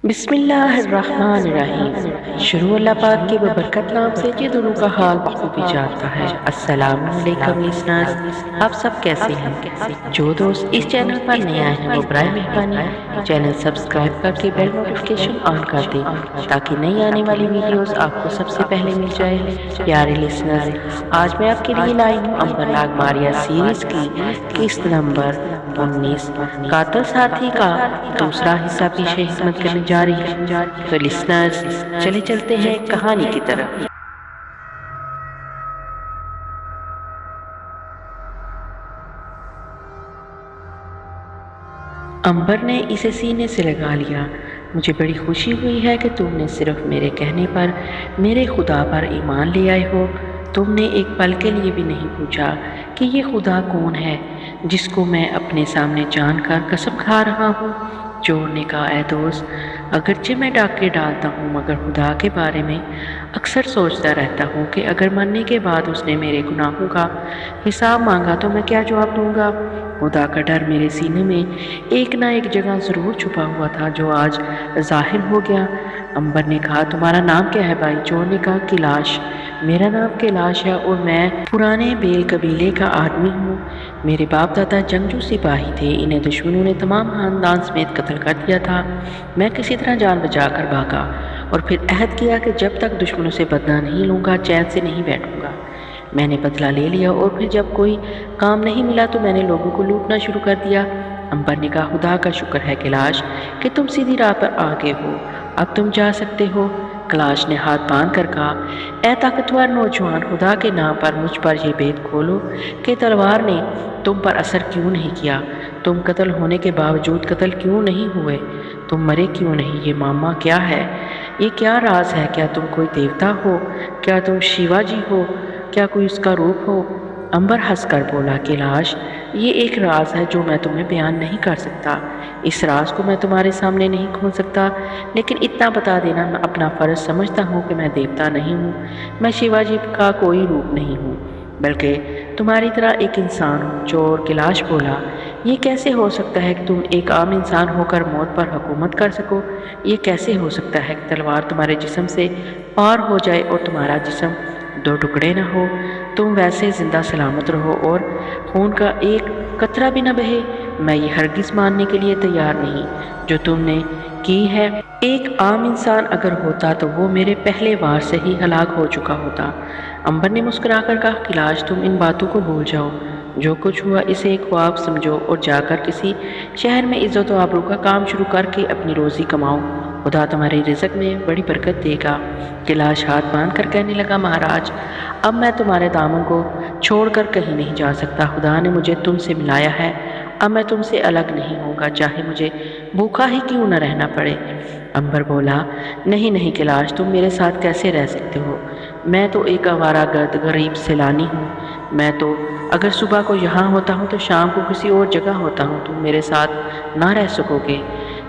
بسم اللہ الرحمن الرحیم۔ شروع اللہ پاک کے ببرکت نام سے جو دونوں کا حال بخوبی جانتا ہے۔ السلام علیکم لسنرز، آپ سب کیسے ہیں؟ جو دوست اس چینل پر نیا ہیں وہ برائے مہربانی چینل سبسکرائب کر کے بیل نوٹیفیکیشن آن کر دیں تاکہ نئی آنے والی ویڈیوز آپ کو سب سے پہلے مل جائے۔ پیارے لسنرز، آج میں آپ کے لیے لائی ہوں امبر ناگ ماریا سیریز کی قسط نمبر 19 قاتل ساتھی کا دوسرا حصہ پیشے حکمت کرنے جاری ہے۔ تو لسنرز چلے چلتے ہیں کہانی کی طرف۔ امبر نے اسے سینے سے لگا لیا۔ مجھے بڑی خوشی ہوئی ہے کہ تم نے صرف میرے کہنے پر میرے خدا پر ایمان لے آئے ہو۔ تم نے ایک پل کے لیے بھی نہیں پوچھا کہ یہ خدا کون ہے جس کو میں اپنے سامنے جان کر قسم کھا رہا ہوں۔ چور نے کہا، اے دوست، اگرچہ میں ڈاکے ڈالتا ہوں مگر خدا کے بارے میں اکثر سوچتا رہتا ہوں کہ اگر مرنے کے بعد اس نے میرے گناہوں کا حساب مانگا تو میں کیا جواب دوں گا۔ خدا کا ڈر میرے سینے میں ایک نہ ایک جگہ ضرور چھپا ہوا تھا جو آج ظاہر ہو گیا۔ امبر نے کہا، تمہارا نام کیا ہے بھائی؟ چور نے کہا، کیلاش۔ میرا نام کیلاش ہے اور میں پرانے بیل قبیلے کا آدمی ہوں۔ میرے باپ دادا جنگجو سپاہی تھے، انہیں دشمنوں نے تمام خاندان سمیت قتل کر دیا تھا۔ میں کسی طرح جان بچا کر بھاگا اور پھر عہد کیا کہ جب تک دشمنوں سے بدلہ نہیں لوں گا چین سے نہیں بیٹھوں گا۔ میں نے بدلہ لے لیا اور پھر جب کوئی کام نہیں ملا تو میں نے لوگوں کو لوٹنا شروع کر دیا۔ امبر نے کہا، خدا کا شکر ہے کیلاش کہ تم سیدھی راہ پر آ گئے ہو، اب تم جا سکتے ہو۔ کیلاش نے ہاتھ باندھ کر کہا، اے طاقتور نوجوان، خدا کے نام پر مجھ پر یہ بید کھولو کہ تلوار نے تم پر اثر کیوں نہیں کیا؟ تم قتل ہونے کے باوجود قتل کیوں نہیں ہوئے؟ تم مرے کیوں نہیں؟ یہ معامہ کیا ہے؟ یہ کیا راز ہے؟ کیا تم کوئی دیوتا ہو؟ کیا تم شیوا جی ہو؟ کیا کوئی اس کا روپ ہو؟ امبر ہنس کر بولا، کیلاش، یہ ایک راز ہے جو میں تمہیں بیان نہیں کر سکتا۔ اس راز کو میں تمہارے سامنے نہیں کھول سکتا، لیکن اتنا بتا دینا میں اپنا فرض سمجھتا ہوں کہ میں دیوتا نہیں ہوں، میں شیوا جی کا کوئی روپ نہیں ہوں، بلکہ تمہاری طرح ایک انسان ہوں۔ چور کیلاش بولا، یہ کیسے ہو سکتا ہے کہ تم ایک عام انسان ہو کر موت پر حکومت کر سکو؟ یہ کیسے ہو سکتا ہے کہ تلوار تمہارے جسم سے پار ہو جائے اور تمہارا جسم دو ٹکڑے نہ ہو؟ تم ویسے زندہ سلامت رہو اور خون کا ایک قطرہ بھی نہ بہے؟ میں یہ ہرگز ماننے کے لیے تیار نہیں جو تم نے کی ہے۔ ایک عام انسان اگر ہوتا تو وہ میرے پہلے وار سے ہی ہلاک ہو چکا ہوتا۔ امبر نے مسکرا کر کہا، کیلاش، تم ان باتوں کو بھول جاؤ، جو کچھ ہوا اسے ایک خواب سمجھو اور جا کر کسی شہر میں عزت و آبرو کا کام شروع کر کے اپنی روزی کماؤ، خدا تمہارے رزق میں بڑی برکت دے گا۔ کیلاش ہاتھ باندھ کر کہنے لگا، مہاراج، اب میں تمہارے دامن کو چھوڑ کر کہیں نہیں جا سکتا۔ خدا نے مجھے تم سے ملایا ہے، اب میں تم سے الگ نہیں ہوں گا، چاہے مجھے بھوکا ہی کیوں نہ رہنا پڑے۔ امبر بولا، نہیں نہیں کیلاش، تم میرے ساتھ کیسے رہ سکتے ہو؟ میں تو ایک آوارہ گرد غریب سیلانی ہوں، میں تو اگر صبح کو یہاں ہوتا ہوں تو شام کو کسی اور جگہ ہوتا ہوں، تم میرے ساتھ نہ رہ سکو گے۔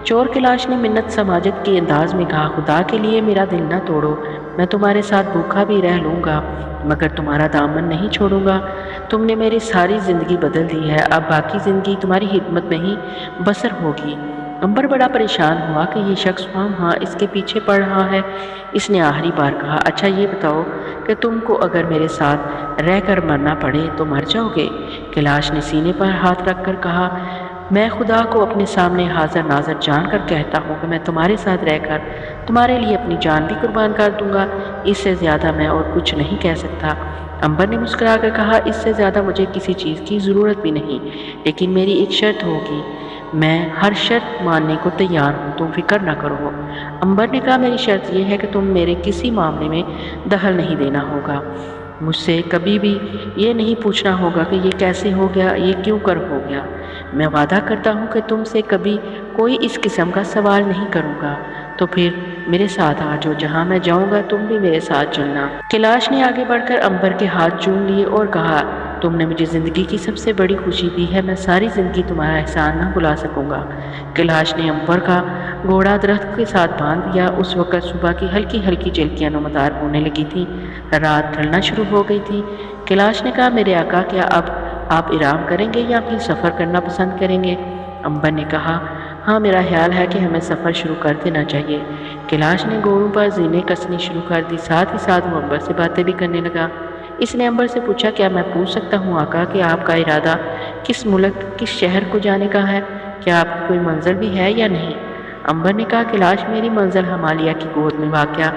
چور کیلاش نے منت سماجت کے انداز میں کہا، خدا کے لیے میرا دل نہ توڑو، میں تمہارے ساتھ بھوکا بھی رہ لوں گا مگر تمہارا دامن نہیں چھوڑوں گا۔ تم نے میری ساری زندگی بدل دی ہے، اب باقی زندگی تمہاری خدمت میں ہی بسر ہوگی۔ امبر بڑا پریشان ہوا کہ یہ شخص ہاں اس کے پیچھے پڑ رہا ہے۔ اس نے آخری بار کہا، اچھا یہ بتاؤ کہ تم کو اگر میرے ساتھ رہ کر مرنا پڑے تو مر جاؤ گے؟ کیلاش نے سینے پر ہاتھ رکھ کر کہا، میں خدا کو اپنے سامنے حاضر ناظر جان کر کہتا ہوں کہ میں تمہارے ساتھ رہ کر تمہارے لیے اپنی جان بھی قربان کر دوں گا، اس سے زیادہ میں اور کچھ نہیں کہہ سکتا۔ امبر نے مسکرا کر کہا، اس سے زیادہ مجھے کسی چیز کی ضرورت بھی نہیں، لیکن میری ایک شرط ہوگی، میں ہر شرط ماننے کو تیار ہوں، تم فکر نہ کرو۔ امبر نے کہا، میری شرط یہ ہے کہ تم میرے کسی معاملے میں دخل نہیں دینا ہوگا، مجھ سے کبھی بھی یہ نہیں پوچھنا ہوگا کہ یہ کیسے ہو گیا، یہ کیوں کر ہو گیا۔ میں وعدہ کرتا ہوں کہ تم سے کبھی کوئی اس قسم کا سوال نہیں کروں گا۔ تو پھر میرے ساتھ آ جاؤ، جہاں میں جاؤں گا تم بھی میرے ساتھ چلنا۔ کیلاش نے آگے بڑھ کر امبر کے ہاتھ چوم لیے اور کہا، تم نے مجھے زندگی کی سب سے بڑی خوشی دی ہے، میں ساری زندگی تمہارا احسان نہ بھلا سکوں گا۔ کیلاش نے امبر کا گھوڑا درخت کے ساتھ باندھ دیا۔ اس وقت صبح کی ہلکی ہلکی جھلکیاں نمودار ہونے لگی تھیں، رات ڈھلنا شروع ہو گئی تھی۔ کیلاش نے کہا، میرے آقا، کیا اب آپ آرام کریں گے یا پھر سفر کرنا پسند کریں گے؟ امبر نے کہا، ہاں میرا خیال ہے کہ ہمیں سفر شروع کر دینا چاہیے۔ کیلاش نے گوروں پر زینے کسنی شروع کر دی، ساتھ ہی ساتھ وہ امبر سے باتیں بھی کرنے لگا۔ اس نے امبر سے پوچھا، کیا میں پوچھ سکتا ہوں آقا کہ آپ کا ارادہ کس ملک، کس شہر کو جانے کا ہے؟ کیا آپ کی کوئی منزل بھی ہے یا نہیں؟ امبر نے کہا، کیلاش میری منزل ہمالیہ کی گود میں واقع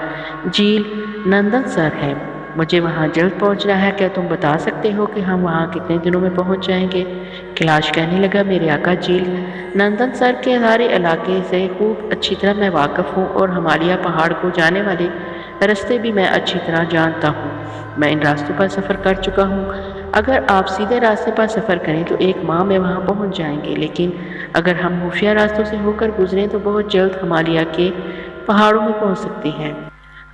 جھیل نندن سر ہے، مجھے وہاں جلد پہنچنا ہے، کیا تم بتا سکتے ہو کہ ہم وہاں کتنے دنوں میں پہنچ جائیں گے؟ کیلاش کہنے لگا، میرے آقا، جھیل نندن سر کے سارے علاقے سے خوب اچھی طرح میں واقف ہوں اور ہمالیہ پہاڑ کو جانے والے راستے بھی میں اچھی طرح جانتا ہوں، میں ان راستوں پر سفر کر چکا ہوں۔ اگر آپ سیدھے راستے پر سفر کریں تو 1 ماہ میں وہاں پہنچ جائیں گے، لیکن اگر ہم خفیہ راستوں سے ہو کر گزریں تو بہت جلد ہمالیہ کے پہاڑوں میں پہنچ سکتے ہیں۔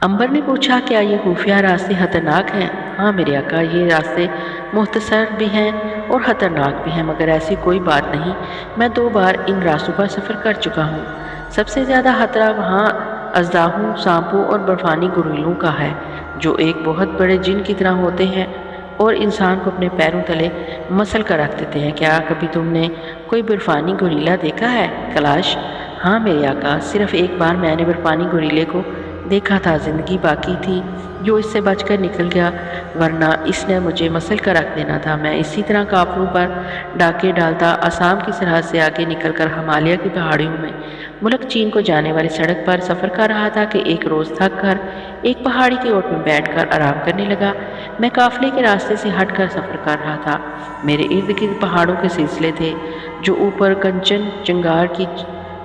امبر نے پوچھا، کیا یہ خفیہ راستے خطرناک ہیں؟ ہاں میرے آقا، یہ راستے مختصر بھی ہیں اور خطرناک بھی ہیں، مگر ایسی کوئی بات نہیں، میں 2 بار ان راستوں پر سفر کر چکا ہوں۔ سب سے زیادہ خطرہ وہاں اژدہوں، سانپوں اور برفانی گوریلوں کا ہے، جو ایک بہت بڑے جن کی طرح ہوتے ہیں اور انسان کو اپنے پیروں تلے مسل کر رکھ دیتے ہیں۔ کیا کبھی تم نے کوئی برفانی گوریلا دیکھا ہے؟ کیلاش، ہاں میرے آقا، صرف 1 بار میں نے برفانی گوریلے کو دیکھا تھا، زندگی باقی تھی جو اس سے بچ کر نکل گیا، ورنہ اس نے مجھے مسل کر رکھ دینا تھا۔ میں اسی طرح کافروں پر ڈاکے ڈالتا آسام کی سرحد سے آگے نکل کر ہمالیہ کی پہاڑیوں میں ملک چین کو جانے والی سڑک پر سفر کر رہا تھا کہ ایک روز تھک کر ایک پہاڑی کی اوٹ میں بیٹھ کر آرام کرنے لگا۔ میں قافلے کے راستے سے ہٹ کر سفر کر رہا تھا، میرے ارد گرد پہاڑوں کے سلسلے تھے جو اوپر کنچن چنگار کی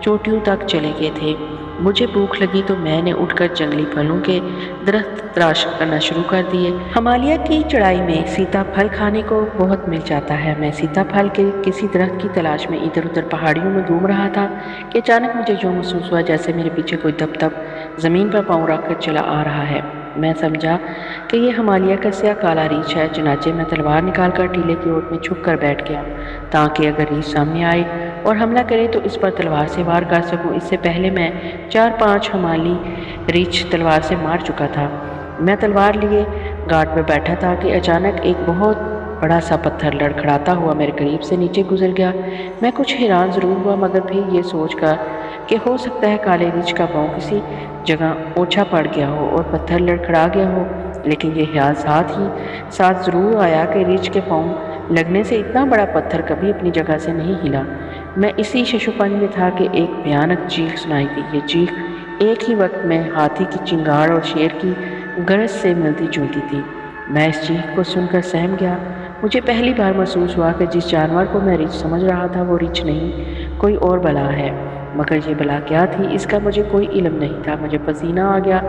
چوٹیوں تک چلے گئے تھے۔ مجھے بھوک لگی تو میں نے اٹھ کر جنگلی پھلوں کے درخت تلاش کرنا شروع کر دیے۔ ہمالیہ کی چڑھائی میں سیتا پھل کھانے کو بہت مل جاتا ہے۔ میں سیتا پھل کے کسی درخت کی تلاش میں ادھر ادھر پہاڑیوں میں گھوم رہا تھا کہ اچانک مجھے جو محسوس ہوا جیسے میرے پیچھے کوئی دب دب زمین پر پاؤں رکھ کر چلا آ رہا ہے۔ میں سمجھا کہ یہ ہمالیہ کا سیاہ کالا ریچھ ہے، چنانچہ میں تلوار نکال کر ٹیلے کی اوٹ میں چھپ کر بیٹھ گیا تاکہ اگر ریچھ سامنے آئے اور حملہ کرے تو اس پر تلوار سے وار کر سکوں۔ اس سے پہلے میں 4-5 ہمالی ریچھ تلوار سے مار چکا تھا۔ میں تلوار لیے گارڈ پر بیٹھا تھا کہ اچانک ایک بہت بڑا سا پتھر لڑکھڑاتا ہوا میرے قریب سے نیچے گزر گیا۔ میں کچھ حیران ضرور ہوا، مگر پھر یہ سوچ کر کہ ہو سکتا ہے کالے ریچھ کا پاؤں کسی جگہ اونچا پڑ گیا ہو اور پتھر لڑکھڑا گیا ہو، لیکن یہ خیال ساتھ ہی ساتھ ضرور آیا کہ ریچھ کے پاؤں لگنے سے اتنا بڑا پتھر کبھی اپنی جگہ سے نہیں ہلا۔ میں اسی ششوپن میں تھا کہ ایک بھیانک چیخ سنائی دی۔ یہ چیخ ایک ہی وقت میں ہاتھی کی چنگاڑ اور شیر کی گرج سے ملتی جلتی تھی۔ میں اس چیخ کو سن کر سہم گیا۔ مجھے پہلی بار محسوس ہوا کہ جس جانور کو میں ریچھ سمجھ رہا تھا وہ ریچھ نہیں، کوئی اور بلا ہے، مگر یہ بلا کیا تھی اس کا مجھے کوئی علم نہیں تھا۔ مجھے پسینہ آ گیا،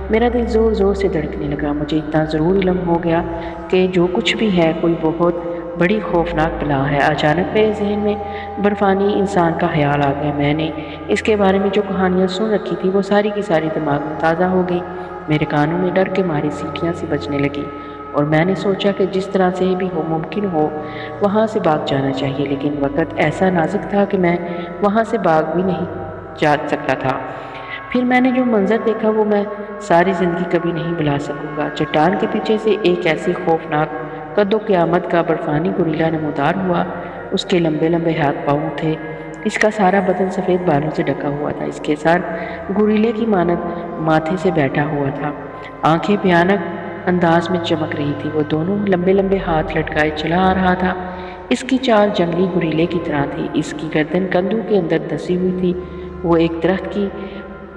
میرا دل زور زور سے دھڑکنے لگا۔ مجھے اتنا ضرور علم ہو گیا کہ جو کچھ بھی ہے کوئی بہت بڑی خوفناک بلا ہے۔ اچانک میرے ذہن میں برفانی انسان کا خیال آ گیا۔ میں نے اس کے بارے میں جو کہانیاں سن رکھی تھی وہ ساری کی ساری دماغ میں تازہ ہو گئی۔ میرے کانوں میں ڈر کے مارے سیٹیاں سی بجنے لگی اور میں نے سوچا کہ جس طرح سے بھی ہو ممکن ہو وہاں سے بھاگ جانا چاہیے، لیکن وقت ایسا نازک تھا کہ میں وہاں سے بھاگ بھی نہیں جا سکتا تھا۔ پھر میں نے جو منظر دیکھا وہ میں ساری زندگی کبھی نہیں بھلا سکوں گا۔ چٹان کے پیچھے سے ایک ایسی خوفناک قد و قیامت کا برفانی گوریلا نمودار ہوا۔ اس کے لمبے لمبے ہاتھ پاؤں تھے، اس کا سارا بدن سفید بالوں سے ڈھکا ہوا تھا، اس کے سر گوریلے کی مانند ماتھے سے بیٹھا ہوا تھا، آنکھیں بھیانک انداز میں چمک رہی تھی، وہ دونوں لمبے لمبے ہاتھ لٹکائے چلا آ رہا تھا۔ اس کی چال جنگلی گوریلے کی طرح تھی، اس کی گردن کندھوں کے اندر دسی ہوئی تھی، وہ ایک درخت کی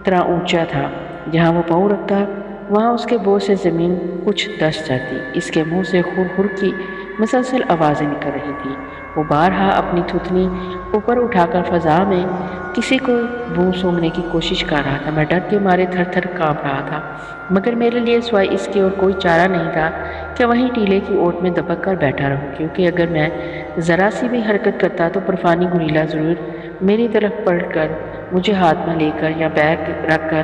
طرح اونچا تھا، جہاں وہ پاؤں رکھتا وہاں اس کے بوجھ سے زمین کچھ دس جاتی۔ اس کے منہ سے خور خور کی مسلسل آوازیں نکل رہی تھیں۔ وہ بارہا اپنی تھوتنی اوپر اٹھا کر فضا میں کسی کو بو سونگھنے کی کوشش کر رہا تھا۔ میں ڈر کے مارے تھر تھر کانپ رہا تھا، مگر میرے لیے سوائے اس کے اور کوئی چارہ نہیں تھا کہ وہیں ٹیلے کی اوٹ میں دبک کر بیٹھا رہوں، کیونکہ اگر میں ذرا سی بھی حرکت کرتا تو برفانی گوریلا ضرور میری طرف پلٹ کر مجھے ہاتھ میں لے کر یا پیر رکھ کر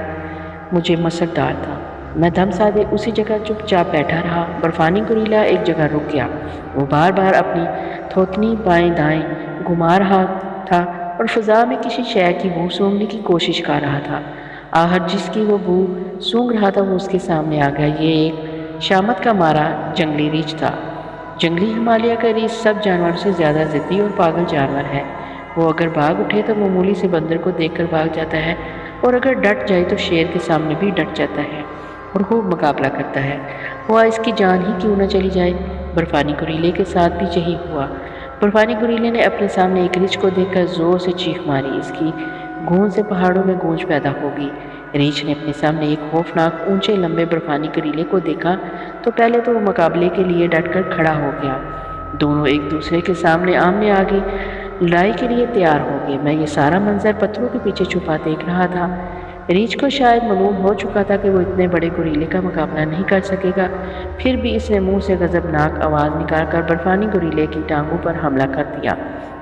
مجھے مسک ڈالتا۔ میں دم سادے اسی جگہ چپ چاپ بیٹھا رہا۔ برفانی گوریلا ایک جگہ رک گیا، وہ بار بار اپنی تھوتنی بائیں دائیں گھما رہا تھا اور فضا میں کسی شے کی بو سونگھنے کی کوشش کر رہا تھا۔ آخر جس کی وہ بو سونگھ رہا تھا وہ اس کے سامنے آ گیا۔ یہ ایک شامت کا مارا جنگلی ریچھ تھا۔ جنگلی ہمالیہ کا ریچھ سب جانوروں سے زیادہ ضدی اور پاگل جانور ہے۔ وہ اگر بھاگ اٹھے تو معمولی سے بندر کو دیکھ کر بھاگ جاتا ہے، اور اگر ڈٹ جائے تو شیر کے سامنے بھی ڈٹ جاتا ہے اور خوب مقابلہ کرتا ہے، ہوا اس کی جان ہی کیوں نہ چلی جائے۔ برفانی گوریلے کے ساتھ بھی یہی ہوا۔ برفانی گوریلے نے اپنے سامنے ایک ریچھ کو دیکھ کر زور سے چیخ ماری۔ اس کی گونج سے پہاڑوں میں گونج پیدا ہوگی۔ ریچھ نے اپنے سامنے ایک خوفناک اونچے لمبے برفانی گوریلے کو دیکھا تو پہلے تو وہ مقابلے کے لیے ڈٹ کر کھڑا ہو گیا۔ دونوں ایک دوسرے کے سامنے آمنے آگے لڑائی کے لیے تیار ہو گئے۔ میں یہ سارا منظر پتھروں کے پیچھے چھپا دیکھ رہا تھا۔ ریچھ کو شاید معلوم ہو چکا تھا کہ وہ اتنے بڑے گوریلے کا مقابلہ نہیں کر سکے گا، پھر بھی اس نے منہ سے غضبناک آواز نکال کر برفانی گوریلے کی ٹانگوں پر حملہ کر دیا۔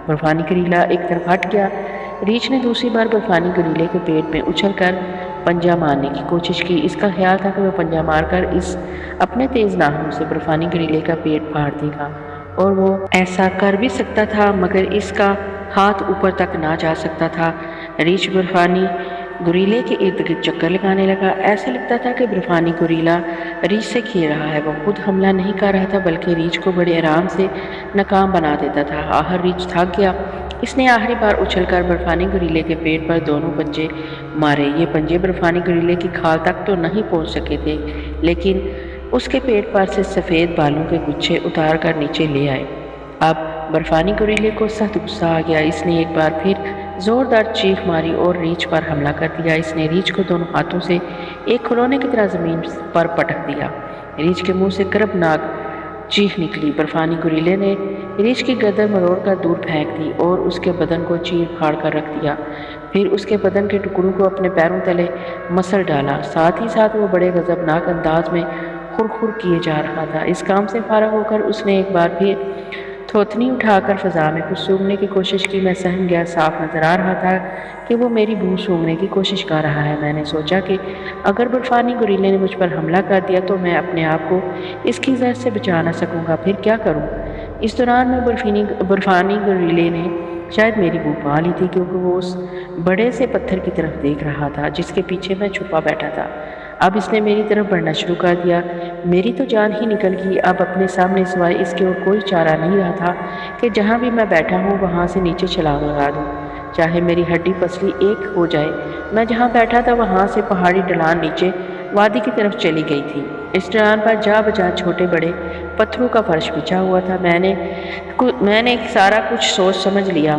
برفانی گوریلا ایک طرف ہٹ گیا۔ ریچھ نے دوسری بار برفانی گوریلے کے پیٹ میں اچھل کر پنجہ مارنے کی کوشش کی۔ اس کا خیال تھا کہ وہ پنجہ مار کر اس اپنے تیز ناخنوں سے برفانی گوریلے کا پیٹ پھاڑ دے گا، اور وہ ایسا کر بھی سکتا تھا مگر اس کا ہاتھ اوپر تک نہ جا سکتا تھا۔ ریچھ برفانی گوریلے کے ارد گرد چکر لگانے لگا۔ ایسا لگتا تھا کہ برفانی گوریلا ریچھ سے کھیل رہا ہے۔ وہ خود حملہ نہیں کر رہا تھا بلکہ ریچھ کو بڑے آرام سے ناکام بنا دیتا تھا۔ آخر ریچھ تھک گیا۔ اس نے آخری بار اچھل کر برفانی گوریلے کے پیٹ پر دونوں پنجے مارے۔ یہ پنجے برفانی گوریلے کی کھال تک تو نہیں پہنچ سکے تھے، لیکن اس کے پیٹ پر سے سفید بالوں کے گچھے اتار کر نیچے لے آئے۔ اب برفانی گوریلے کو سخت غصہ آ گیا۔ اس نے ایک بار پھر زوردار چیخ ماری اور ریچھ پر حملہ کر دیا۔ اس نے ریچھ کو دونوں ہاتھوں سے ایک کھلونے کی طرح زمین پر پٹک دیا۔ ریچھ کے منہ سے کربناک چیخ نکلی۔ برفانی گوریلے نے ریچھ کی گردن مروڑ کر دور پھینک دی اور اس کے بدن کو چیر پھاڑ کر رکھ دیا۔ پھر اس کے بدن کے ٹکڑوں کو اپنے پیروں تلے مسل ڈالا۔ ساتھ ہی ساتھ وہ بڑے غضبناک انداز میں خر کیے جا رہا تھا۔ اس کام سے فارغ ہو کر اس نے ایک بار پھر تھوتنی اٹھا کر فضا میں کچھ سونگھنے کی کوشش کی۔ میں سہم گیا۔ صاف نظر آ رہا تھا کہ وہ میری بو سونگھنے کی کوشش کر رہا ہے۔ میں نے سوچا کہ اگر برفانی گوریلے نے مجھ پر حملہ کر دیا تو میں اپنے آپ کو اس کی زہر سے بچا نہ سکوں گا، پھر کیا کروں؟ اس دوران میں برفانی گوریلے نے شاید میری بو پا لی تھی، کیونکہ وہ اس بڑے سے پتھر کی طرف دیکھ رہا تھا جس کے پیچھے میں چھپا بیٹھا تھا۔ اب اس نے میری طرف بڑھنا شروع کر دیا۔ میری تو جان ہی نکل گئی۔ اب اپنے سامنے سوائے اس کے اور کوئی چارہ نہیں رہا تھا کہ جہاں بھی میں بیٹھا ہوں وہاں سے نیچے چھلانگ لگا دوں، چاہے میری ہڈی پسلی ایک ہو جائے۔ میں جہاں بیٹھا تھا وہاں سے پہاڑی ڈھلان نیچے وادی کی طرف چلی گئی تھی۔ اس ڈھلان پر جا بجا چھوٹے بڑے پتھروں کا فرش بچھا ہوا تھا۔ میں نے سارا کچھ سوچ سمجھ لیا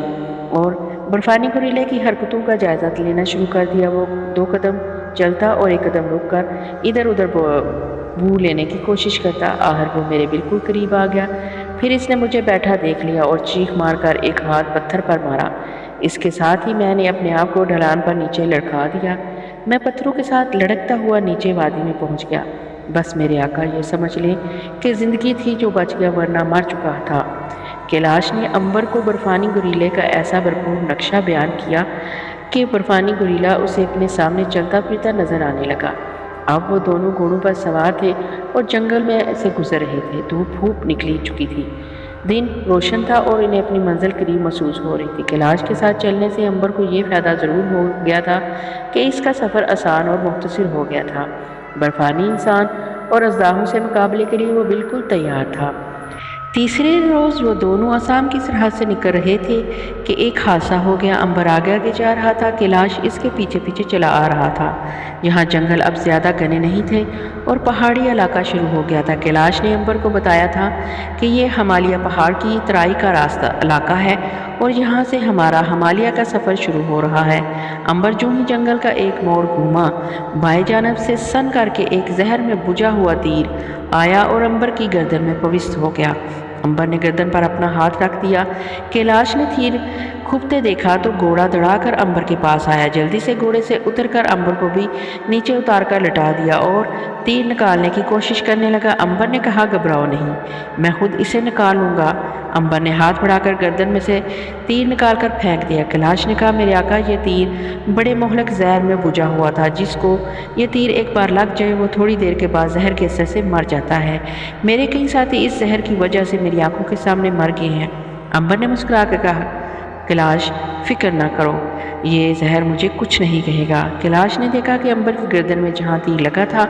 اور برفانی گوریلے کی حرکتوں کا جائزہ لینا شروع کر دیا۔ وہ 2 قدم چلتا اور 1 قدم رک کر ادھر ادھر بو لینے کی کوشش کرتا۔ آخر وہ میرے بالکل قریب آ گیا۔ پھر اس نے مجھے بیٹھا دیکھ لیا اور چیخ مار کر ایک ہاتھ پتھر پر مارا۔ اس کے ساتھ ہی میں نے اپنے آپ کو ڈھلان پر نیچے لڑکا دیا۔ میں پتھروں کے ساتھ لڑکتا ہوا نیچے وادی میں پہنچ گیا۔ بس میرے آقا یہ سمجھ لیں کہ زندگی تھی جو بچ گیا ورنہ مر چکا تھا۔ کیلاش نے عنبر کو برفانی گوریلے کا ایسا بھرپور نقشہ بیان کیا کہ برفانی گوریلا اسے اپنے سامنے چلتا پھرتا نظر آنے لگا۔ اب وہ دونوں گھوڑوں پر سوار تھے اور جنگل میں سے گزر رہے تھے۔ دھوپ پھوپ نکلی چکی تھی، دن روشن تھا اور انہیں اپنی منزل قریب محسوس ہو رہی تھی۔ کیلاش کے ساتھ چلنے سے عنبر کو یہ فائدہ ضرور ہو گیا تھا کہ اس کا سفر آسان اور مختصر ہو گیا تھا۔ برفانی انسان اور اژدہاؤں سے مقابلے کے لیے وہ بالکل تیار تھا۔ تیسرے روز وہ دونوں آسام کی سرحد سے نکل رہے تھے کہ ایک حادثہ ہو گیا۔ عنبر آگے آگے جا رہا تھا، کیلاش اس کے پیچھے پیچھے چلا آ رہا تھا۔ یہاں جنگل اب زیادہ گھنے نہیں تھے اور پہاڑی علاقہ شروع ہو گیا تھا۔ کیلاش نے عنبر کو بتایا تھا کہ یہ ہمالیہ پہاڑ کی ترائی کا راستہ علاقہ ہے اور یہاں سے ہمارا ہمالیہ کا سفر شروع ہو رہا ہے۔ عنبر جو ہی جنگل کا ایک موڑ گھوما، بائیں جانب سے سن کر کے ایک زہر میں بجھا ہوا تیر آیا اور عنبر کی گردن میں پوست ہو گیا۔ عنبر نے گردن پر اپنا ہاتھ رکھ دیا۔ کیلاش نے تیر کھپتے دیکھا تو گھوڑا دڑا کر عنبر کے پاس آیا۔ جلدی سے گھوڑے سے اتر کر عنبر کو بھی نیچے اتار کر لٹا دیا اور تیر نکالنے کی کوشش کرنے لگا۔ عنبر نے کہا، گھبراؤ نہیں، میں خود اسے نکال لوں گا۔ عنبر نے ہاتھ بڑھا کر گردن میں سے تیر نکال کر پھینک دیا۔ کیلاش نے کہا، میرے آقا، یہ تیر بڑے مہلک زہر میں بجھا ہوا تھا۔ جس کو یہ تیر ایک بار لگ جائے وہ تھوڑی دیر کے بعد زہر کے اثر سے مر جاتا ہے۔ میرے کئی ساتھی اس زہر کی وجہ سے میری آنکھوں کے سامنے مر گئے ہیں۔ عنبر نے مسکرا کر کہا، کیلاش فکر نہ کرو، یہ زہر مجھے کچھ نہیں کہے گا۔ کیلاش نے دیکھا کہ امبر کی گردن میں جہاں تیر لگا تھا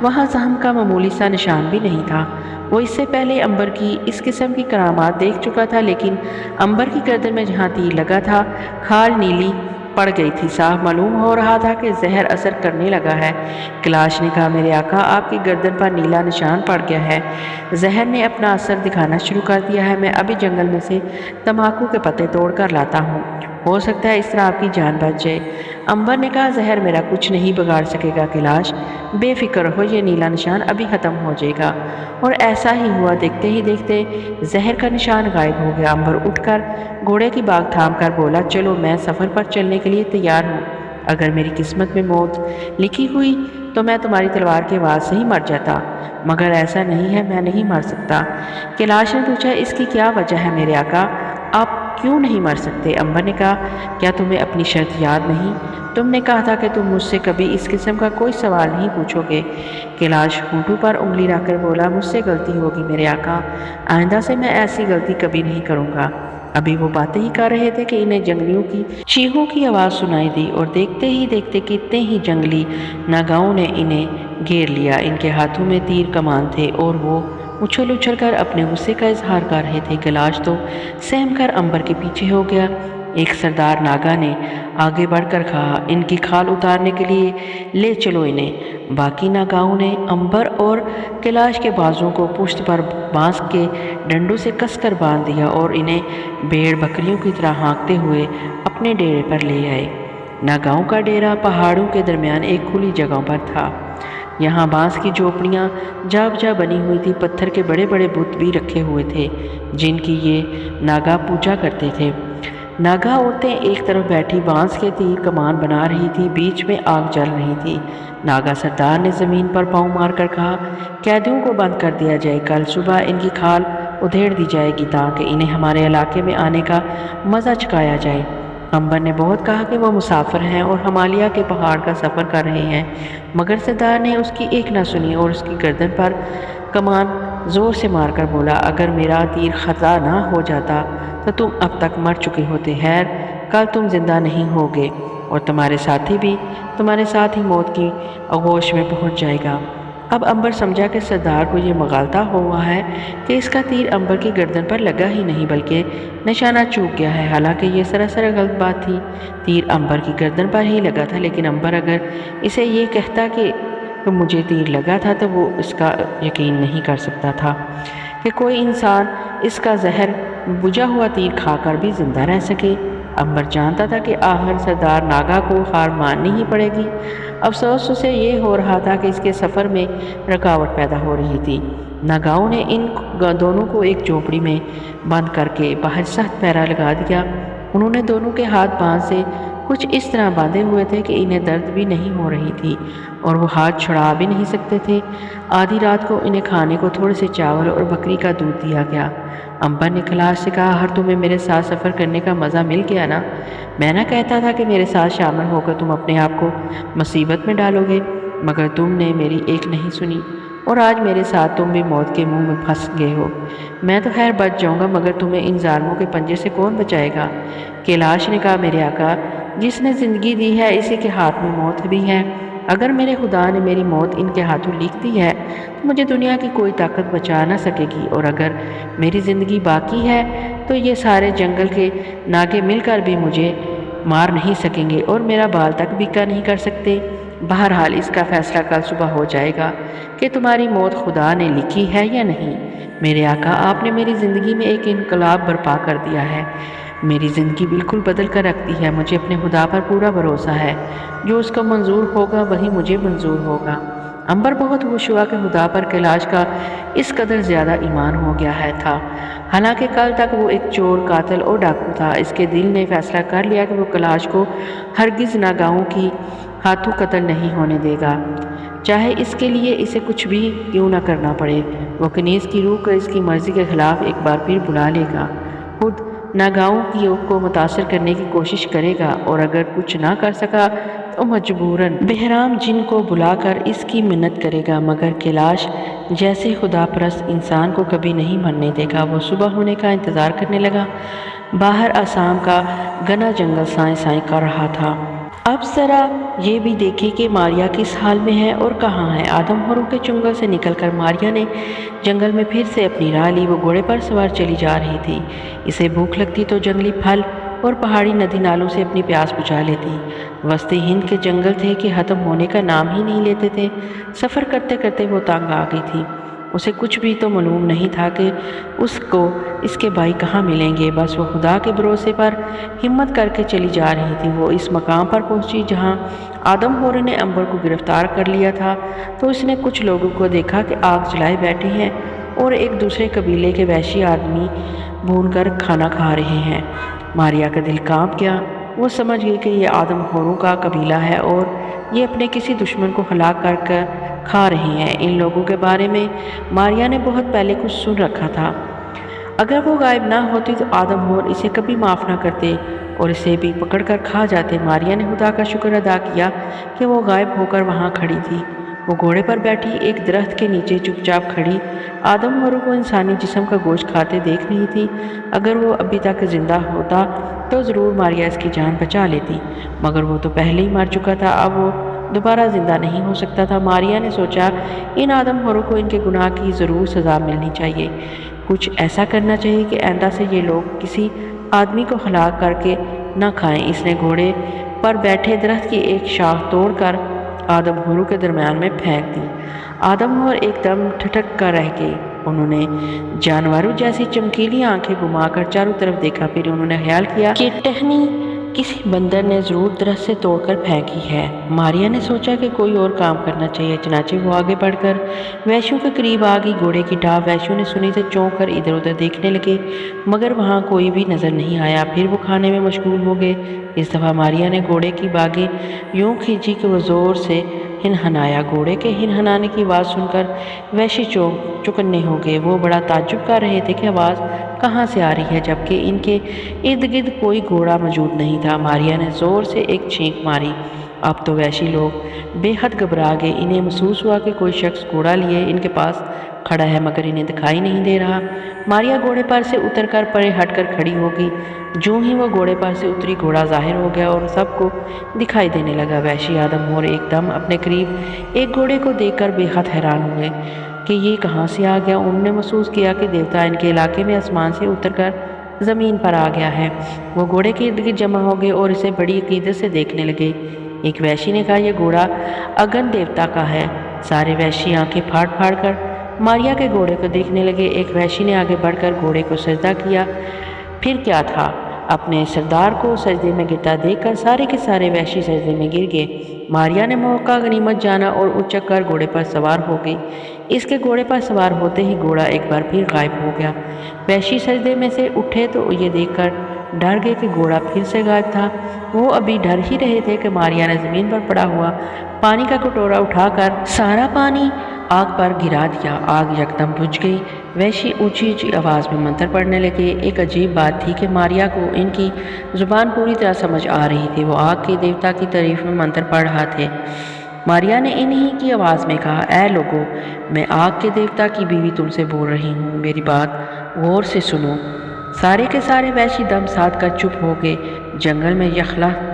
وہاں زخم کا معمولی سا نشان بھی نہیں تھا۔ وہ اس سے پہلے امبر کی اس قسم کی کرامات دیکھ چکا تھا، لیکن امبر کی گردن میں جہاں تیر لگا تھا کھال نیلی پڑ گئی تھی۔ صاف معلوم ہو رہا تھا کہ زہر اثر کرنے لگا ہے۔ کیلاش نے کہا، میرے آقا، آپ کی گردن پر نیلا نشان پڑ گیا ہے، زہر نے اپنا اثر دکھانا شروع کر دیا ہے۔ میں ابھی جنگل میں سے تمباکو کے پتے توڑ کر لاتا ہوں، ہو سکتا ہے اس طرح آپ کی جان بچ جائے۔ امبر نے کہا، زہر میرا کچھ نہیں بگاڑ سکے گا کیلاش، بے فکر ہو، یہ نیلا نشان ابھی ختم ہو جائے گا۔ اور ایسا ہی ہوا، دیکھتے ہی دیکھتے زہر کا نشان غائب ہو گیا۔ امبر اٹھ کر گھوڑے کی باگ تھام کر بولا، چلو میں سفر پر چلنے کے لیے تیار ہوں۔ اگر میری قسمت میں موت لکھی ہوئی تو میں تمہاری تلوار کے آواز سے ہی مر جاتا، مگر ایسا نہیں ہے، میں نہیں مر سکتا۔ کیلاش نے پوچھا، اس کی کیا وجہ ہے میرے آقا، آپ کیوں نہیں مر سکتے؟ امبر نے کہا، کیا تمہیں اپنی شرط یاد نہیں؟ تم نے کہا تھا کہ تم مجھ سے کبھی اس قسم کا کوئی سوال نہیں پوچھو گے۔ کیلاش ہونٹوں پر انگلی رکھ کر بولا، مجھ سے غلطی ہوگی میرے آقا، آئندہ سے میں ایسی غلطی کبھی نہیں کروں گا۔ ابھی وہ باتیں ہی کر رہے تھے کہ انہیں جنگلیوں کی چیخوں کی آواز سنائی دی، اور دیکھتے ہی دیکھتے کتنے ہی جنگلی ناگاؤں نے انہیں گھیر لیا۔ ان کے ہاتھوں میں تیر کمان تھے اور وہ اچھل اچھل کر اپنے غصے کا اظہار کر رہے تھے۔ کیلاش تو سہم کر امبر کے پیچھے ہو گیا۔ ایک سردار ناگا نے آگے بڑھ کر کہا، ان کی کھال اتارنے کے لیے لے چلو انہیں۔ باقی ناگاؤں نے امبر اور کیلاش کے بازوؤں کو پشت پر بانس کے ڈنڈوں سے کس کر باندھ دیا اور انہیں بھیڑ بکریوں کی طرح ہانکتے ہوئے اپنے ڈیرے پر لے آئے۔ ناگاؤں کا ڈیرا پہاڑوں کے درمیان ایک کھلی جگہ پر تھا۔ یہاں بانس کی جھوپڑیاں جا بجا بنی ہوئی تھی، پتھر کے بڑے بڑے بت بھی رکھے ہوئے تھے جن کی یہ ناگا پوجا کرتے تھے۔ ناگا عورتیں ایک طرف بیٹھی بانس کے تیر کمان بنا رہی تھی، بیچ میں آگ جل رہی تھی۔ ناگا سردار نے زمین پر پاؤں مار کر کہا، قیدیوں کو بند کر دیا جائے، کل صبح ان کی کھال ادھیڑ دی جائے گی تاکہ انہیں ہمارے علاقے میں آنے کا مزہ چکھایا جائے۔ امبر نے بہت کہا کہ وہ مسافر ہیں اور ہمالیہ کے پہاڑ کا سفر کر رہے ہیں، مگر سردار نے اس کی ایک نہ سنی اور اس کی گردن پر کمان زور سے مار کر بولا، اگر میرا تیر خطا نہ ہو جاتا تو تم اب تک مر چکے ہوتے۔ خیر، کل تم زندہ نہیں ہوگے اور تمہارے ساتھی بھی تمہارے ساتھ ہی موت کی آغوش میں پہنچ جائے گا۔ اب امبر سمجھا کہ سردار کو یہ مغالطہ ہوا ہے کہ اس کا تیر امبر کی گردن پر لگا ہی نہیں بلکہ نشانہ چوک گیا ہے، حالانکہ یہ سراسر غلط بات تھی۔ تیر امبر کی گردن پر ہی لگا تھا، لیکن امبر اگر اسے یہ کہتا کہ مجھے تیر لگا تھا تو وہ اس کا یقین نہیں کر سکتا تھا کہ کوئی انسان اس کا زہر بجھا ہوا تیر کھا کر بھی زندہ رہ سکے۔ امبر جانتا تھا کہ آخر سردار ناگا کو ہار ماننی ہی پڑے گی۔ افسوس اسے یہ ہو رہا تھا کہ اس کے سفر میں رکاوٹ پیدا ہو رہی تھی۔ ناگاؤں نے ان دونوں کو ایک جھوپڑی میں بند کر کے باہر سخت پہرا لگا دیا۔ انہوں نے دونوں کے ہاتھ بانس سے کچھ اس طرح باندھے ہوئے تھے کہ انہیں درد بھی نہیں ہو رہی تھی اور وہ ہاتھ چھڑا بھی نہیں سکتے تھے۔ آدھی رات کو انہیں کھانے کو تھوڑے سے چاول اور بکری کا دودھ دیا گیا۔ امبر نے کیلاش سے کہا، ہر تمہیں میرے ساتھ سفر کرنے کا مزہ مل گیا نا؟ میں نہ کہتا تھا کہ میرے ساتھ شامل ہو کر تم اپنے آپ کو مصیبت میں ڈالو گے، مگر تم نے میری ایک نہیں سنی اور آج میرے ساتھ تم بھی موت کے منہ میں پھنس گئے ہو۔ میں تو خیر بچ جاؤں گا، مگر تمہیں ان ظالموں کے پنجے سے کون بچائے گا؟ کیلاش نے کہا، میرے آقا، جس نے زندگی دی ہے اسی کے ہاتھ میں موت بھی ہے۔ اگر میرے خدا نے میری موت ان کے ہاتھوں لکھ دی ہے تو مجھے دنیا کی کوئی طاقت بچا نہ سکے گی، اور اگر میری زندگی باقی ہے تو یہ سارے جنگل کے ناگے مل کر بھی مجھے مار نہیں سکیں گے اور میرا بال تک بھی کا نہیں کر سکتے۔ بہرحال اس کا فیصلہ کل صبح ہو جائے گا کہ تمہاری موت خدا نے لکھی ہے یا نہیں۔ میرے آقا، آپ نے میری زندگی میں ایک انقلاب برپا کر دیا ہے، میری زندگی بالکل بدل کر رکھ دی ہے۔ مجھے اپنے خدا پر پورا بھروسہ ہے، جو اس کو منظور ہوگا وہی مجھے منظور ہوگا۔ امبر بہت خوش ہوا کہ خدا پر کیلاش کا اس قدر زیادہ ایمان ہو گیا تھا، حالانکہ کل تک وہ ایک چور، قاتل اور ڈاکو تھا۔ اس کے دل نے فیصلہ کر لیا کہ وہ کیلاش کو ہرگز ناگاؤں کی ہاتھوں قتل نہیں ہونے دے گا، چاہے اس کے لیے اسے کچھ بھی کیوں نہ کرنا پڑے۔ وہ کنیز کی روح کو اس کی مرضی کے خلاف ایک بار پھر بلا لے گا، خود ناگاؤں کو متاثر کرنے کی کوشش کرے گا، اور اگر کچھ نہ کر سکا وہ مجبوراً بہرام جن کو بلا کر اس کی منت کرے گا، مگر کیلاش جیسے خدا پرست انسان کو کبھی نہیں مرنے دے گا۔ وہ صبح ہونے کا انتظار کرنے لگا۔ باہر آسام کا گھنا جنگل سائیں سائیں کر رہا تھا۔ اب ذرا یہ بھی دیکھیں کہ ماریا کس حال میں ہے اور کہاں ہے۔ آدم ہوروں کے چنگل سے نکل کر ماریا نے جنگل میں پھر سے اپنی راہ لی۔ وہ گھوڑے پر سوار چلی جا رہی تھی۔ اسے بھوک لگتی تو جنگلی پھل اور پہاڑی ندی نالوں سے اپنی پیاس بجھا لیتی۔ وسطی ہند کے جنگل تھے کہ ختم ہونے کا نام ہی نہیں لیتے تھے۔ سفر کرتے کرتے وہ تنگ آ گئی تھی۔ اسے کچھ بھی تو معلوم نہیں تھا کہ اس کو اس کے بھائی کہاں ملیں گے۔ بس وہ خدا کے بھروسے پر ہمت کر کے چلی جا رہی تھی۔ وہ اس مقام پر پہنچی جہاں آدم ہورے نے امبر کو گرفتار کر لیا تھا تو اس نے کچھ لوگوں کو دیکھا کہ آگ جلائے بیٹھے ہیں اور ایک دوسرے قبیلے کے وحشی آدمی بھون کر کھانا کھا رہے ہیں۔ ماریا کا دل کانپ گیا۔ وہ سمجھ گئی کہ یہ آدم ہوروں کا قبیلہ ہے اور یہ اپنے کسی دشمن کو ہلاک کر کر کھا رہے ہیں۔ ان لوگوں کے بارے میں ماریا نے بہت پہلے کچھ سن رکھا تھا۔ اگر وہ غائب نہ ہوتی تو آدم ہور اسے کبھی معاف نہ کرتے اور اسے بھی پکڑ کر کھا جاتے۔ ماریا نے خدا کا شکر ادا کیا کہ وہ غائب ہو کر وہاں کھڑی تھی۔ وہ گھوڑے پر بیٹھی ایک درخت کے نیچے چپ چاپ کھڑی آدم ہوروں کو انسانی جسم کا گوشت کھاتے دیکھ رہی تھی۔ اگر وہ ابھی تک زندہ ہوتا تو ضرور ماریا اس کی جان بچا لیتی، مگر وہ تو پہلے ہی مر چکا تھا۔ اب وہ دوبارہ زندہ نہیں ہو سکتا تھا۔ ماریا نے سوچا ان آدم ہوروں کو ان کے گناہ کی ضرور سزا ملنی چاہیے۔ کچھ ایسا کرنا چاہیے کہ آئندہ سے یہ لوگ کسی آدمی کو ہلاک کر کے نہ کھائیں۔ اس نے گھوڑے پر بیٹھے درخت کی ایک شاخ توڑ کر آدم ہوروں کے درمیان میں پھینک دی۔ آدم ہور ایک دم ٹھٹک کر رہ گئے۔ انہوں نے جانوروں جیسی چمکیلی آنکھیں گھما کر چاروں طرف دیکھا۔ پھر انہوں نے خیال کیا کہ ٹہنی کسی بندر نے ضرور درخت سے توڑ کر پھینکی ہے۔ ماریا نے سوچا کہ کوئی اور کام کرنا چاہیے، چنانچہ وہ آگے بڑھ کر وحشیوں کے قریب آ گئی۔ گھوڑے کی ٹاپ وحشیوں نے سنی تو چونک کر ادھر ادھر دیکھنے لگے، مگر وہاں کوئی بھی نظر نہیں آیا۔ پھر وہ کھانے میں مشغول ہو گئے۔ اس دفعہ ماریا نے گھوڑے کی باگیں یوں کھینچی کہ وہ زور سے ہنہنایا۔ گھوڑے کے ہنہنانے کی آواز سن کر وحشی چوکنے ہو گئے۔ وہ بڑا تعجب کر رہے تھے کہ آواز کہاں سے آ رہی ہے، جبکہ ان کے ارد گرد کوئی گھوڑا موجود نہیں تھا۔ ماریا نے زور سے ایک چھینک ماری۔ اب تو وحشی لوگ بے حد گھبرا گئے۔ انہیں محسوس ہوا کہ کوئی شخص گھوڑا لیے ان کے پاس کھڑا ہے، مگر انہیں دکھائی نہیں دے رہا۔ ماریا گھوڑے پر سے اتر کر پرے ہٹ کر کھڑی ہو گئی۔ جو ہی وہ گھوڑے پر سے اتری، گھوڑا ظاہر ہو گیا اور سب کو دکھائی دینے لگا۔ وحشی آدم ہور ایک دم اپنے قریب ایک گھوڑے کو دیکھ کر بے حد حیران ہوئے کہ یہ کہاں سے آ گیا۔ انہوں نے محسوس کیا کہ دیوتا ان کے علاقے میں آسمان سے اتر کر زمین پر آ گیا ہے۔ وہ گھوڑے کے ارد گرد جمع ہو گئے اور اسے بڑی عقیدت سے دیکھنے لگے۔ ایک وحشی نے کہا یہ گھوڑا اگن دیوتا کا ہے۔ سارے وحشی آنکھیں پھاڑ پھاڑ کر ماریا کے گھوڑے کو دیکھنے لگے۔ ایک وحشی نے آگے بڑھ کر گھوڑے کو سجدہ کیا۔ پھر کیا تھا، اپنے سردار کو سجدے میں گرتا دیکھ کر سارے کے سارے وحشی سجدے میں گر گئے۔ ماریا نے موقع غنیمت جانا اور اچک کر گھوڑے پر سوار ہو گئی۔ اس کے گھوڑے پر سوار ہوتے ہی گھوڑا ایک بار پھر غائب ہو گیا۔ وحشی سجدے میں سے اٹھے تو یہ دیکھ کر ڈر گئے کہ گھوڑا پھر سے غائب تھا۔ وہ ابھی ڈر ہی رہے تھے کہ ماریا نے زمین پر پڑا ہوا پانی کا کٹورا اٹھا کر سارا پانی آگ پر گرا دیا۔ آگ یکدم بجھ گئی۔ وحشی اونچی اونچی آواز میں منتر پڑھنے لگے۔ ایک عجیب بات تھی کہ ماریا کو ان کی زبان پوری طرح سمجھ آ رہی تھی۔ وہ آگ کے دیوتا کی تعریف میں منتر پڑھ رہا تھے۔ ماریا نے انہی کی آواز میں کہا، اے لوگو، میں آگ کے دیوتا کی بیوی تم سے بول رہی ہوں، میری بات غور سے سنو۔ سارے کے سارے وحشی دم ساتھ کر چپ ہو گئے۔ جنگل میں یکلخت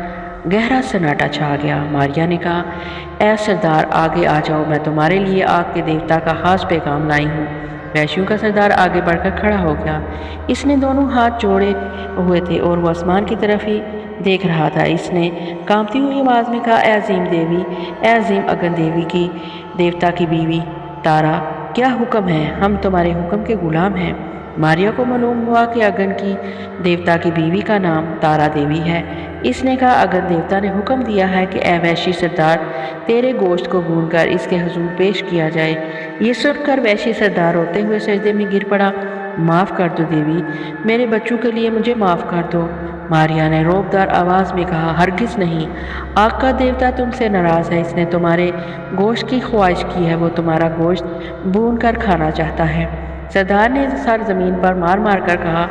گہرا سناٹا چھا گیا۔ ماریا نے کہا، اے سردار آگے آ جاؤ، میں تمہارے لیے آگ کے دیوتا کا خاص پیغام لائی ہوں۔ وحشیوں کا سردار آگے بڑھ کر کھڑا ہو گیا۔ اس نے دونوں ہاتھ جوڑے ہوئے تھے اور وہ آسمان کی طرف ہی دیکھ رہا تھا۔ اس نے کانپتی ہوئی آواز میں کہا، اے عظیم دیوی، اے عظیم اگن دیوی کی دیوتا کی بیوی تارا، کیا حکم ہے؟ ہم تمہارے حکم کے غلام ہیں۔ ماریا کو معلوم ہوا کہ اگن کی دیوتا کی بیوی کا نام تارا دیوی ہے۔ اس نے کہا، اگن دیوتا نے حکم دیا ہے کہ اے وحشی سردار، تیرے گوشت کو بھون کر اس کے حضور پیش کیا جائے۔ یہ سن کر وحشی سردار روتے ہوئے سجدے میں گر پڑا۔ معاف کر دو دیوی، میرے بچوں کے لیے مجھے معاف کر دو۔ ماریا نے روبدار آواز میں کہا، ہرگز نہیں، آگ کا دیوتا تم سے ناراض ہے۔ اس نے تمہارے گوشت کی خواہش کی ہے، وہ تمہارا گوشت بھون کر کھانا چاہتا ہے۔ سردار نے سر زمین پر مار مار کر کہا،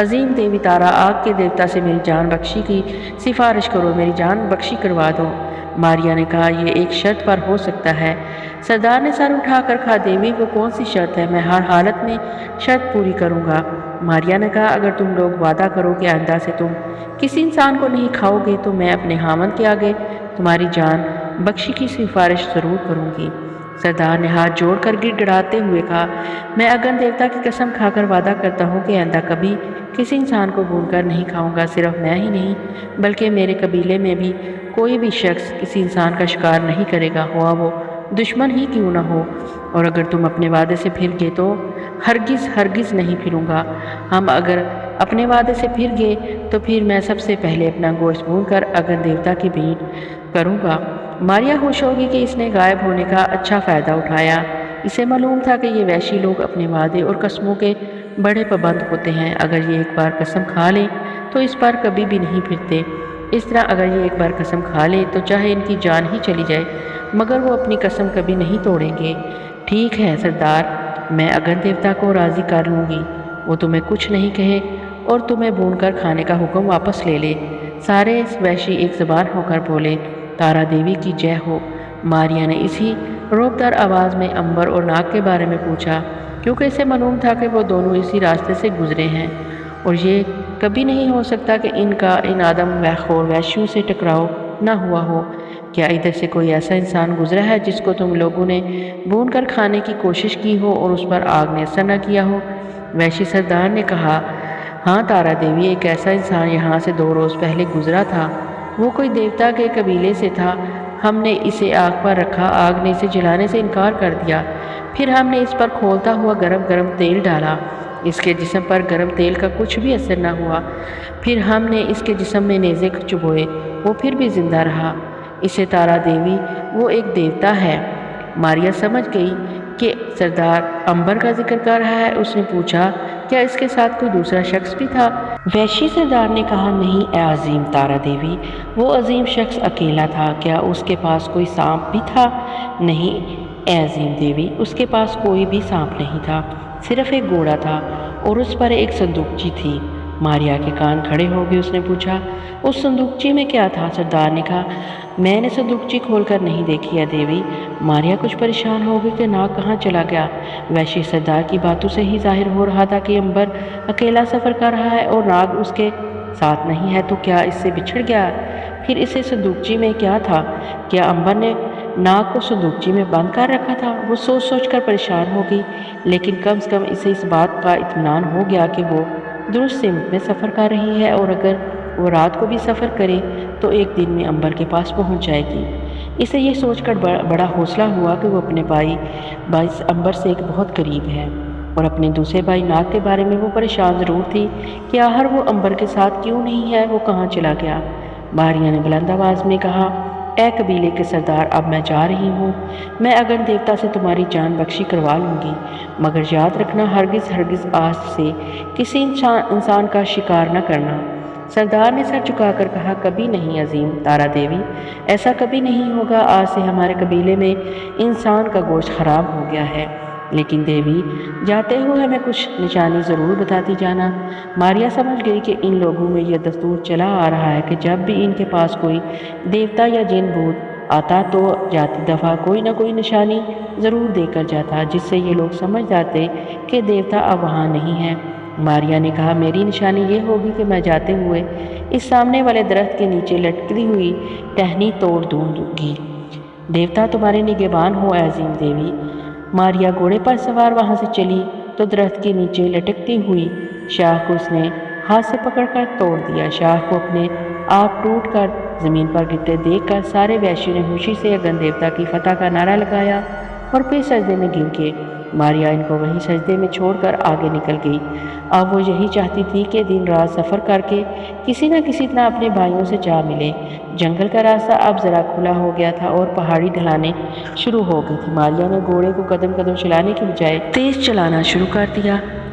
عظیم دیوی تارا، آگ کے دیوتا سے میری جان بخشی کی سفارش کرو، میری جان بخشی کروا دو۔ ماریا نے کہا، یہ ایک شرط پر ہو سکتا ہے۔ سردار نے سر اٹھا کر کہا، دیوی وہ کون سی شرط ہے؟ میں ہر حالت میں شرط پوری کروں گا۔ ماریا نے کہا، اگر تم لوگ وعدہ کرو کہ آئندہ سے تم کسی انسان کو نہیں کھاؤ گے تو میں اپنے خاوند کے آگے تمہاری جان بخشی کی سفارش ضرور کروں گی۔ سردار نے ہاتھ جوڑ کر گڑ گڑاتے ہوئے کہا، میں اگن دیوتا کی قسم کھا کر وعدہ کرتا ہوں کہ آئندہ کبھی کسی انسان کو بھون کر نہیں کھاؤں گا۔ صرف میں ہی نہیں بلکہ میرے قبیلے میں بھی کوئی بھی شخص کسی انسان کا شکار نہیں کرے گا، ہوا وہ دشمن ہی کیوں نہ ہو۔ اور اگر تم اپنے وعدے سے پھر گئے تو ہرگز ہرگز نہیں پھروں گا۔ ہم اگر اپنے وعدے سے پھر گئے تو پھر میں سب سے پہلے اپنا گوشت بھون کر اگن دیوتا کی بھیٹ کروں گا۔ ماریا خوش ہوگی کہ اس نے غائب ہونے کا اچھا فائدہ اٹھایا۔ اسے معلوم تھا کہ یہ وحشی لوگ اپنے وعدے اور قسموں کے بڑے پابند ہوتے ہیں۔ اگر یہ ایک بار قسم کھا لیں تو اس پر کبھی بھی نہیں پھرتے۔ اس طرح اگر یہ ایک بار قسم کھا لیں تو چاہے ان کی جان ہی چلی جائے مگر وہ اپنی قسم کبھی نہیں توڑیں گے۔ ٹھیک ہے سردار، میں اگن دیوتا کو راضی کر لوں گی، وہ تمہیں کچھ نہیں کہے اور تمہیں بھون کر کھانے کا حکم واپس لے لے۔ سارے وحشی ایک زبان ہو کر بولے، تارا دیوی کی جے ہو۔ ماریا نے اسی روبدار آواز میں امبر اور ناگ کے بارے میں پوچھا، کیونکہ اسے معلوم تھا کہ وہ دونوں اسی راستے سے گزرے ہیں اور یہ کبھی نہیں ہو سکتا کہ ان کا ان آدم خور وحشیوں سے ٹکراؤ نہ ہوا ہو۔ کیا ادھر سے کوئی ایسا انسان گزرا ہے جس کو تم لوگوں نے بھون کر کھانے کی کوشش کی ہو اور اس پر آگ نے اثر نہ کیا ہو؟ وحشی سردار نے کہا، ہاں تارا دیوی، ایک ایسا انسان یہاں سے 2 روز پہلے گزرا تھا۔ وہ کوئی دیوتا کے قبیلے سے تھا۔ ہم نے اسے آگ پر رکھا، آگ نے اسے جلانے سے انکار کر دیا۔ پھر ہم نے اس پر کھولتا ہوا گرم گرم تیل ڈالا، اس کے جسم پر گرم تیل کا کچھ بھی اثر نہ ہوا۔ پھر ہم نے اس کے جسم میں نیزے چبھوئے، وہ پھر بھی زندہ رہا۔ اسے تارا دیوی، وہ ایک دیوتا ہے۔ ماریا سمجھ گئی کہ سردار امبر کا ذکر کر رہا ہے۔ اس نے پوچھا، کیا اس کے ساتھ کوئی دوسرا شخص بھی تھا؟ وحشی سردار نے کہا، نہیں اے عظیم تارا دیوی، وہ عظیم شخص اکیلا تھا۔ کیا اس کے پاس کوئی سانپ بھی تھا؟ نہیں اے عظیم دیوی، اس کے پاس کوئی بھی سانپ نہیں تھا، صرف ایک گھوڑا تھا اور اس پر ایک صندوقچی تھی۔ ماریا کے کان کھڑے ہو گئے۔ اس نے پوچھا، اس صندوقچی میں کیا تھا؟ سردار نے کہا، میں نے صندوقچی کھول کر نہیں دیکھی ہے دیوی۔ ماریا کچھ پریشان ہو گئی کہ ناگ کہاں چلا گیا۔ وحشی سردار کی باتوں سے ہی ظاہر ہو رہا تھا کہ امبر اکیلا سفر کر رہا ہے اور ناگ اس کے ساتھ نہیں ہے، تو کیا اس سے بچھڑ گیا؟ پھر اسے صندوقچی میں کیا تھا؟ کیا امبر نے ناگ کو صندوقچی میں بند کر رکھا تھا؟ وہ سوچ سوچ کر پریشان ہو گئی، لیکن کم سے کم اسے اس بات کا اطمینان ہو گیا کہ وہ درست سمت میں سفر کر رہی ہے اور اگر وہ رات کو بھی سفر کرے تو ایک دن میں امبر کے پاس پہنچ جائے گی۔ اسے یہ سوچ کر بڑا حوصلہ ہوا کہ وہ اپنے بھائی امبر سے ایک بہت قریب ہے، اور اپنے دوسرے بھائی ناگ کے بارے میں وہ پریشان ضرور تھی کہ آخر وہ امبر کے ساتھ کیوں نہیں ہے، وہ کہاں چلا گیا۔ ماریا نے بلند آواز میں کہا، اے قبیلے کے سردار، اب میں جا رہی ہوں۔ میں اگن دیوتا سے تمہاری جان بخشی کروا لوں گی، مگر یاد رکھنا ہرگز ہرگز آج سے کسی انسان کا شکار نہ کرنا۔ سردار نے سر جھکا کر کہا، کبھی نہیں عظیم تارا دیوی، ایسا کبھی نہیں ہوگا۔ آج سے ہمارے قبیلے میں انسان کا گوشت حرام ہو گیا ہے، لیکن دیوی جاتے ہوئے ہمیں کچھ نشانی ضرور بتاتی جانا۔ ماریا سمجھ گئی کہ ان لوگوں میں یہ دستور چلا آ رہا ہے کہ جب بھی ان کے پاس کوئی دیوتا یا جن بھوت آتا تو جاتی دفعہ کوئی نہ کوئی نشانی ضرور دے کر جاتا، جس سے یہ لوگ سمجھ جاتے کہ دیوتا اب وہاں نہیں ہے۔ ماریا نے کہا، میری نشانی یہ ہوگی کہ میں جاتے ہوئے اس سامنے والے درخت کے نیچے لٹکتی ہوئی ٹہنی توڑ دوں گی۔ دیوتا تمہارے نگہبان ہو اے عظیم دیوی۔ ماریا گھوڑے پر سوار وہاں سے چلی تو درخت کے نیچے لٹکتی ہوئی شاخ کو اس نے ہاتھ سے پکڑ کر توڑ دیا۔ شاخ کو اپنے آپ ٹوٹ کر زمین پر گرتے دیکھ کر سارے وحشیوں نے خوشی سے اگن دیوتا کی فتح کا نعرہ لگایا اور پھر سجدے میں گر گئے۔ ماریا ان کو وہیں سجدے میں چھوڑ کر آگے نکل گئی۔ اب وہ یہی چاہتی تھی کہ دن رات سفر کر کے کسی نہ کسی طرح اپنے بھائیوں سے جا ملے۔ جنگل کا راستہ اب ذرا کھلا ہو گیا تھا اور پہاڑی ڈھلانیں شروع ہو گئی تھی۔ ماریا نے گھوڑے کو قدم قدم چلانے کی بجائے تیز چلانا شروع کر دیا۔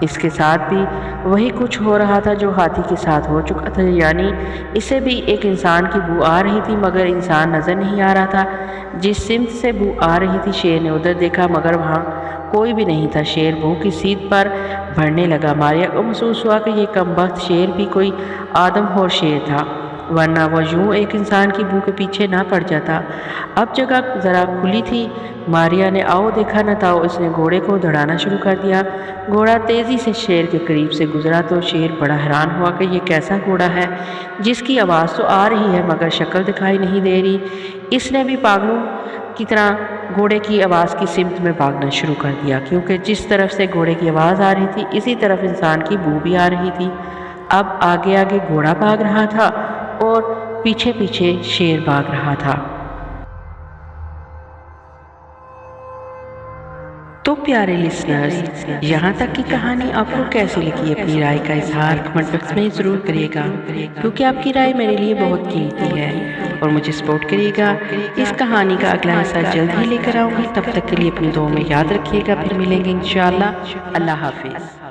اس کے ساتھ بھی وہی کچھ ہو رہا تھا جو ہاتھی کے ساتھ ہو چکا تھا، یعنی اسے بھی ایک انسان کی بو آ رہی تھی مگر انسان نظر نہیں آ رہا تھا۔ جس سمت سے بو آ رہی تھی شیر نے ادھر دیکھا مگر وہاں کوئی بھی نہیں تھا۔ شیر بو کی سیدھ پر بڑھنے لگا۔ ماریا کو محسوس ہوا کہ یہ کمبخت شیر بھی کوئی آدم ہو شیر تھا، ورنہ وہ یوں ایک انسان کی بو کے پیچھے نہ پڑ جاتا۔ اب جگہ ذرا کھلی تھی۔ ماریا نے آؤ دیکھا نہ تاؤ اس نے گھوڑے کو دوڑانا شروع کر دیا۔ گھوڑا تیزی سے شیر کے قریب سے گزرا تو شیر بڑا حیران ہوا کہ یہ کیسا گھوڑا ہے جس کی آواز تو آ رہی ہے مگر شکل دکھائی نہیں دے رہی۔ اس نے بھی پاگلوں کی طرح گھوڑے کی آواز کی سمت میں بھاگنا شروع کر دیا، کیونکہ جس طرف سے گھوڑے کی آواز آ رہی تھی اسی طرف انسان کی بو بھی آ رہی تھی۔ اب آگے آگے گھوڑا بھاگ رہا تھا اور پیچھے پیچھے شیر بھاگ رہا تھا۔ تو پیارے لسنرز، یہاں تک کی کہانی آپ کو کیسی لگی؟ اپنی رائے کا اظہار کمنٹ باکس میں ضرور کریے گا، کیونکہ آپ کی رائے میرے لیے بہت قیمتی ہے اور مجھے سپورٹ کریے گا۔ اس کہانی کا اگلا حصہ جلد ہی لے کر آؤں گی، تب تک کے لیے اپنی دعاؤں میں یاد رکھیے گا۔ پھر ملیں گے انشاءاللہ۔ اللہ حافظ۔